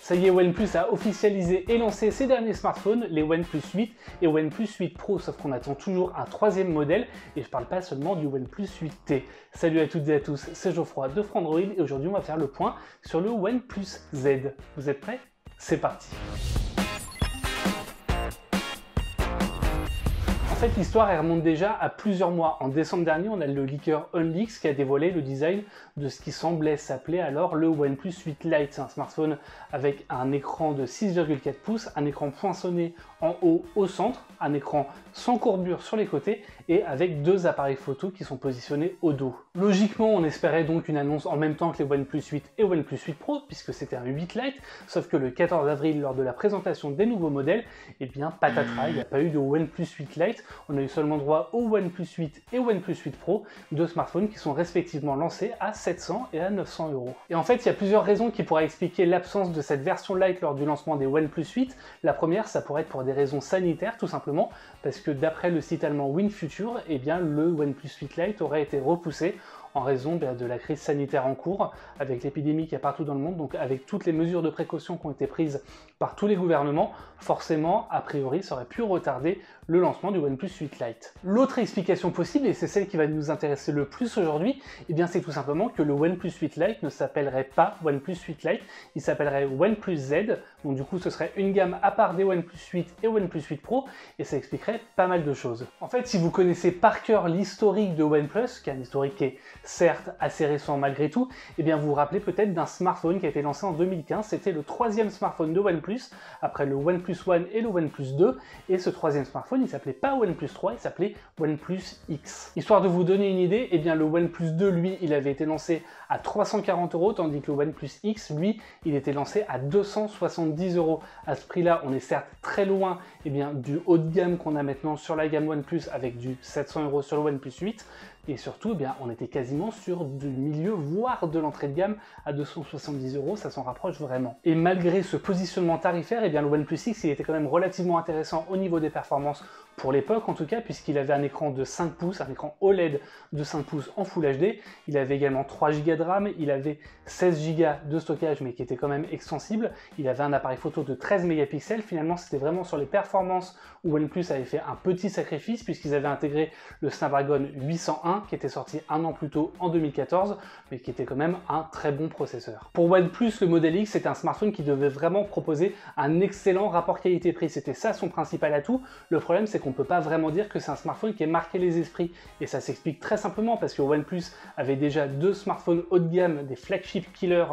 Ça y est, OnePlus a officialisé et lancé ses derniers smartphones, les OnePlus 8 et OnePlus 8 Pro, sauf qu'on attend toujours un troisième modèle, et je parle pas seulement du OnePlus 8T. Salut à toutes et à tous, c'est Geoffroy de Frandroid, et aujourd'hui on va faire le point sur le OnePlus Z. Vous êtes prêts? C'est parti. En fait, l'histoire elle remonte déjà à plusieurs mois. En décembre dernier, on a le leaker Unleaks qui a dévoilé le design de ce qui semblait s'appeler alors le OnePlus 8 Lite. C'est un smartphone avec un écran de 6,4 pouces, un écran poinçonné en haut au centre, un écran sans courbure sur les côtés et avec deux appareils photo qui sont positionnés au dos. Logiquement, on espérait donc une annonce en même temps que les OnePlus 8 et OnePlus 8 Pro, puisque c'était un 8 Lite, sauf que le 14 avril, lors de la présentation des nouveaux modèles, eh bien patatras, il n'y a pas eu de OnePlus 8 Lite. On a eu seulement droit au OnePlus 8 et OnePlus 8 Pro, deux smartphones qui sont respectivement lancés à 700 et à 900 €. Et en fait, il y a plusieurs raisons qui pourraient expliquer l'absence de cette version Lite lors du lancement des OnePlus 8. La première, ça pourrait être pour des raisons sanitaires, tout simplement, parce que d'après le site allemand WinFuture, eh bien, le OnePlus 8 Lite aurait été repoussé en raison de la crise sanitaire en cours, avec l'épidémie qu'il y a partout dans le monde, donc avec toutes les mesures de précaution qui ont été prises par tous les gouvernements, forcément, a priori, ça aurait pu retarder le lancement du OnePlus 8 Lite. L'autre explication possible, et c'est celle qui va nous intéresser le plus aujourd'hui, eh bien c'est tout simplement que le OnePlus 8 Lite ne s'appellerait pas OnePlus 8 Lite, il s'appellerait OnePlus Z, donc du coup ce serait une gamme à part des OnePlus 8 et OnePlus 8 Pro, et ça expliquerait pas mal de choses. En fait, si vous connaissez par cœur l'historique de OnePlus, qui est un historique qui est certes assez récent malgré tout, eh bien vous vous rappelez peut-être d'un smartphone qui a été lancé en 2015, c'était le troisième smartphone de OnePlus, après le OnePlus One et le OnePlus 2, et ce troisième smartphone, il s'appelait pas OnePlus 3, il s'appelait OnePlus X. Histoire de vous donner une idée, eh bien le OnePlus 2, lui, il avait été lancé à 340 €, tandis que le OnePlus X, lui, il était lancé à 270 €. À ce prix-là, on est certes très loin eh bien, du haut de gamme qu'on a maintenant sur la gamme OnePlus, avec du 700 € sur le OnePlus 8, et surtout, eh bien, on était quasiment sur du milieu, voire de l'entrée de gamme à 270 €, ça s'en rapproche vraiment. Et malgré ce positionnement tarifaire, eh bien, le OnePlus X, il était quand même relativement intéressant au niveau des performances, pour l'époque en tout cas, puisqu'il avait un écran de 5 pouces, un écran OLED de 5 pouces en Full HD, il avait également 3 Go de RAM, il avait 16 Go de stockage, mais qui était quand même extensible, il avait un appareil photo de 13 mégapixels, finalement c'était vraiment sur les performances où OnePlus avait fait un petit sacrifice, puisqu'ils avaient intégré le Snapdragon 801, qui était sorti un an plus tôt en 2014, mais qui était quand même un très bon processeur. Pour OnePlus, le modèle X, c'était un smartphone qui devait vraiment proposer un excellent rapport qualité-prix, c'était ça son principal atout. Le problème, c'est qu'on peut pas vraiment dire que c'est un smartphone qui ait marqué les esprits, et ça s'explique très simplement parce que OnePlus avait déjà deux smartphones haut de gamme, des flagship killers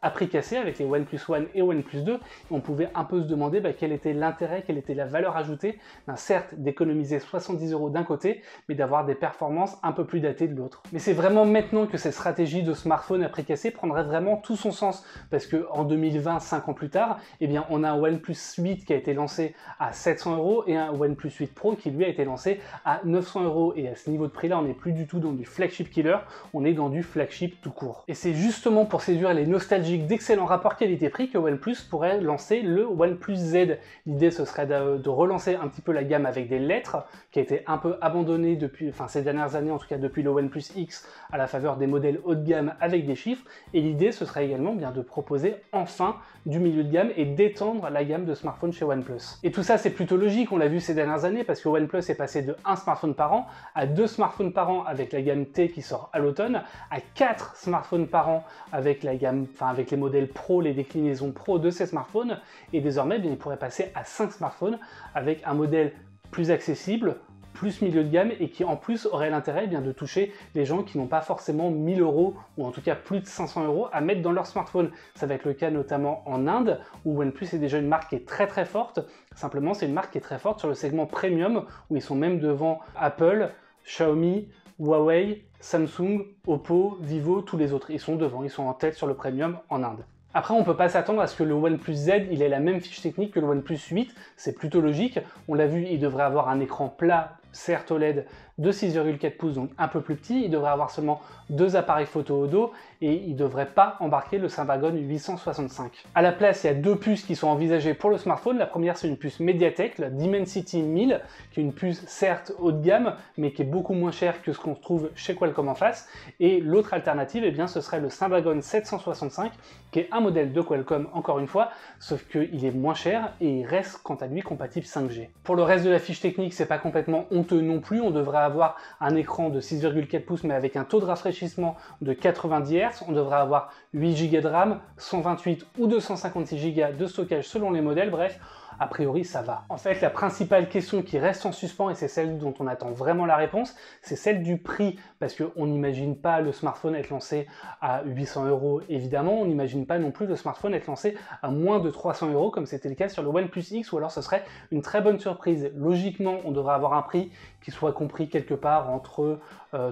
à prix cassé avec les OnePlus One et OnePlus 2, et on pouvait un peu se demander quel était l'intérêt, quelle était la valeur ajoutée, certes d'économiser 70 € d'un côté, mais d'avoir des performances un peu plus datées de l'autre. Mais c'est vraiment maintenant que cette stratégie de smartphone à prix cassé prendrait vraiment tout son sens, parce que en 2020, 5 ans plus tard, eh bien on a un OnePlus 8 qui a été lancé à 700 € et un OnePlus 8 Pro qui lui a été lancé à 900 €, et à ce niveau de prix là on n'est plus du tout dans du flagship killer, on est dans du flagship tout court. Et c'est justement pour séduire les nostalgiques d'excellents rapports qualité-prix que OnePlus pourrait lancer le OnePlus Z. L'idée ce serait de relancer un petit peu la gamme avec des lettres, qui a été un peu abandonnée depuis, ces dernières années, en tout cas depuis le OnePlus X, à la faveur des modèles haut de gamme avec des chiffres, et l'idée ce serait également bien de proposer enfin du milieu de gamme et d'étendre la gamme de smartphones chez OnePlus. Et tout ça c'est plutôt logique, on l'a vu ces dernières années, parce que OnePlus est passé de 1 smartphone par an à 2 smartphones par an avec la gamme T qui sort à l'automne, à 4 smartphones par an avec la gamme, avec les modèles Pro, les déclinaisons Pro de ces smartphones, et désormais bien, il pourrait passer à 5 smartphones avec un modèle plus accessible, plus milieu de gamme, et qui en plus aurait l'intérêt de toucher les gens qui n'ont pas forcément 1000 € ou en tout cas plus de 500 € à mettre dans leur smartphone. Ça va être le cas notamment en Inde, où OnePlus est déjà une marque qui est très très forte. Simplement c'est une marque qui est très forte sur le segment premium, où ils sont même devant Apple, Xiaomi, Huawei, Samsung, Oppo, Vivo, tous les autres. Ils sont devant, ils sont en tête sur le premium en Inde. Après, on ne peut pas s'attendre à ce que le OnePlus Z il ait la même fiche technique que le OnePlus 8, c'est plutôt logique. On l'a vu, il devrait avoir un écran plat certes OLED de 6,4 pouces, donc un peu plus petit. Il devrait avoir seulement 2 appareils photo au dos et il ne devrait pas embarquer le Snapdragon 865. À la place, il y a 2 puces qui sont envisagées pour le smartphone. La première, c'est une puce Mediatek, la Dimensity 1000, qui est une puce certes haut de gamme, mais qui est beaucoup moins chère que ce qu'on trouve chez Qualcomm en face. Et l'autre alternative, eh bien, ce serait le Snapdragon 765, qui est un modèle de Qualcomm encore une fois, sauf qu'il est moins cher et il reste quant à lui compatible 5G. Pour le reste de la fiche technique, c'est pas complètement honteux non plus. On devrait avoir un écran de 6,4 pouces mais avec un taux de rafraîchissement de 90 Hz. On devrait avoir 8 Go de RAM, 128 ou 256 Go de stockage selon les modèles. Bref, a priori ça va. En fait, la principale question qui reste en suspens, et c'est celle dont on attend vraiment la réponse, c'est celle du prix, parce qu'on n'imagine pas le smartphone être lancé à 800 € évidemment, on n'imagine pas non plus le smartphone être lancé à moins de 300 € comme c'était le cas sur le OnePlus X, ou alors ce serait une très bonne surprise. Logiquement, on devrait avoir un prix qui soit compris quelque part entre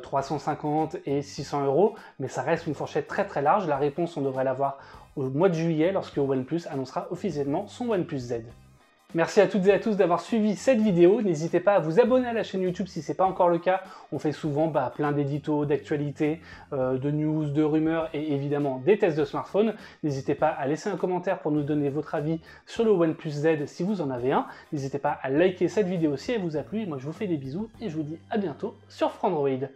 350 et 600 €, mais ça reste une fourchette très très large. La réponse, on devrait l'avoir au mois de juillet lorsque OnePlus annoncera officiellement son OnePlus Z. Merci à toutes et à tous d'avoir suivi cette vidéo. N'hésitez pas à vous abonner à la chaîne YouTube si ce n'est pas encore le cas. On fait souvent plein d'éditos, d'actualités, de news, de rumeurs et évidemment des tests de smartphones. N'hésitez pas à laisser un commentaire pour nous donner votre avis sur le OnePlus Z si vous en avez un. N'hésitez pas à liker cette vidéo si elle vous a plu. Et moi je vous fais des bisous et je vous dis à bientôt sur Frandroid.